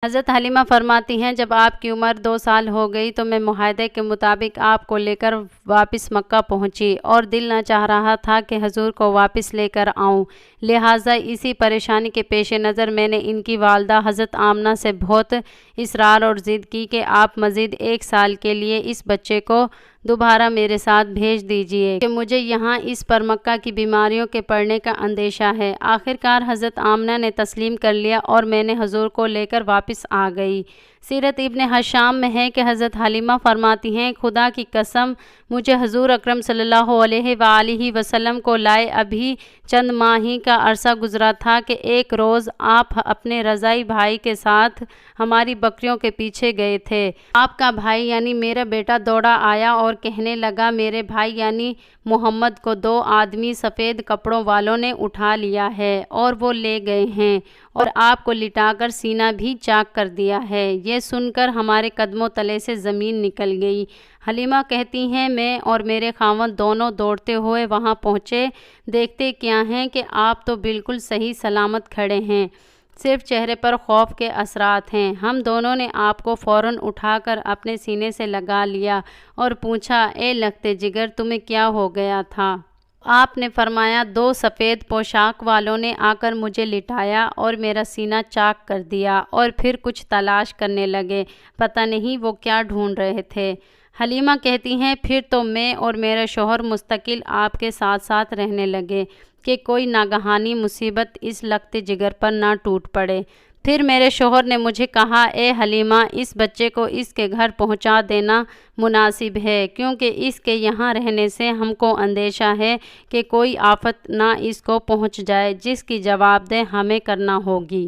حضرت حلیمہ فرماتی ہیں جب آپ کی عمر 2 سال ہو گئی تو میں معاہدے کے مطابق آپ کو لے کر واپس مکہ پہنچی اور دل نہ چاہ رہا تھا کہ حضور کو واپس لے کر آؤں، لہٰذا اسی پریشانی کے پیش نظر میں نے ان کی والدہ حضرت آمنہ سے بہت اصرار اور ضد کی کہ آپ مزید 1 سال کے لیے اس بچے کو دوبارہ میرے ساتھ بھیج دیجیے کہ مجھے یہاں اس پر مکہ کی بیماریوں کے پڑنے کا اندیشہ ہے۔ آخرکار حضرت آمنہ نے تسلیم کر لیا اور میں نے حضور کو لے کر واپس آ گئی۔ سیرت ابن حشام میں ہے کہ حضرت حلیمہ فرماتی ہیں خدا کی قسم مجھے حضور اکرم صلی اللہ علیہ وآلہ وسلم کو لائے ابھی چند ماہ ہی کا عرصہ گزرا تھا کہ ایک روز آپ اپنے رضاعی بھائی کے ساتھ ہماری بکریوں کے پیچھے گئے تھے۔ آپ کا بھائی یعنی میرا بیٹا دوڑا آیا اور کہنے لگا میرے بھائی یعنی محمد کو 2 آدمی سفید کپڑوں والوں نے اٹھا لیا ہے اور وہ لے گئے ہیں اور آپ کو لٹا کر سینہ بھی چاک کر دیا ہے۔ یہ سن کر ہمارے قدموں تلے سے زمین نکل گئی۔ حلیمہ کہتی ہیں میں اور میرے خاوند دونوں دوڑتے ہوئے وہاں پہنچے، دیکھتے کیا ہیں کہ آپ تو بالکل صحیح سلامت کھڑے ہیں، صرف چہرے پر خوف کے اثرات ہیں۔ ہم دونوں نے آپ کو فوراً اٹھا کر اپنے سینے سے لگا لیا اور پوچھا اے لخت جگر تمہیں کیا ہو گیا تھا؟ آپ نے فرمایا 2 سفید پوشاک والوں نے آ کر مجھے لٹایا اور میرا سینہ چاک کر دیا اور پھر کچھ تلاش کرنے لگے، پتہ نہیں وہ کیا ڈھونڈ رہے تھے۔ حلیمہ کہتی ہیں پھر تو میں اور میرا شوہر مستقل آپ کے ساتھ ساتھ رہنے لگے کہ کوئی ناگہانی مصیبت اس لخت جگر پر نہ ٹوٹ پڑے۔ پھر میرے شوہر نے مجھے کہا اے حلیمہ اس بچے کو اس کے گھر پہنچا دینا مناسب ہے کیونکہ اس کے یہاں رہنے سے ہم کو اندیشہ ہے کہ کوئی آفت نہ اس کو پہنچ جائے جس کی جواب دہ ہمیں کرنا ہوگی۔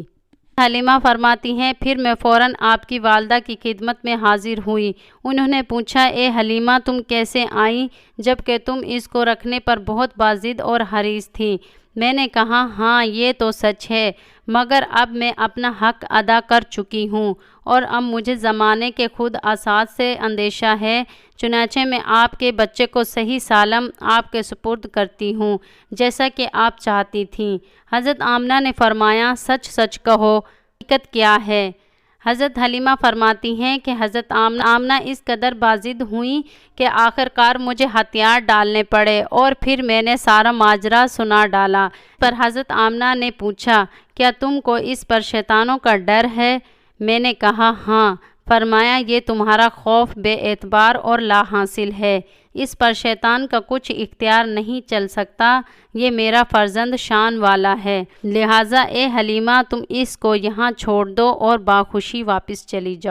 حلیمہ فرماتی ہیں پھر میں فوراً آپ کی والدہ کی خدمت میں حاضر ہوئی۔ انہوں نے پوچھا اے حلیمہ تم کیسے آئیں جبکہ تم اس کو رکھنے پر بہت باضد اور حریص تھیں؟ میں نے کہا ہاں یہ تو سچ ہے مگر اب میں اپنا حق ادا کر چکی ہوں اور اب مجھے زمانے کے خود آسات سے اندیشہ ہے، چنانچہ میں آپ کے بچے کو صحیح سالم آپ کے سپرد کرتی ہوں جیسا کہ آپ چاہتی تھیں۔ حضرت آمنہ نے فرمایا سچ سچ کہو حقیقت کیا ہے؟ حضرت حلیمہ فرماتی ہیں کہ حضرت آمنہ اس قدر باضد ہوئیں کہ آخرکار مجھے ہتھیار ڈالنے پڑے اور پھر میں نے سارا ماجرا سنا ڈالا۔ پر حضرت آمنہ نے پوچھا کیا تم کو اس پر شیطانوں کا ڈر ہے؟ میں نے کہا ہاں۔ فرمایا یہ تمہارا خوف بے اعتبار اور لا حاصل ہے، اس پر شیطان کا کچھ اختیار نہیں چل سکتا، یہ میرا فرزند شان والا ہے، لہٰذا اے حلیمہ تم اس کو یہاں چھوڑ دو اور باخوشی واپس چلی جاؤ۔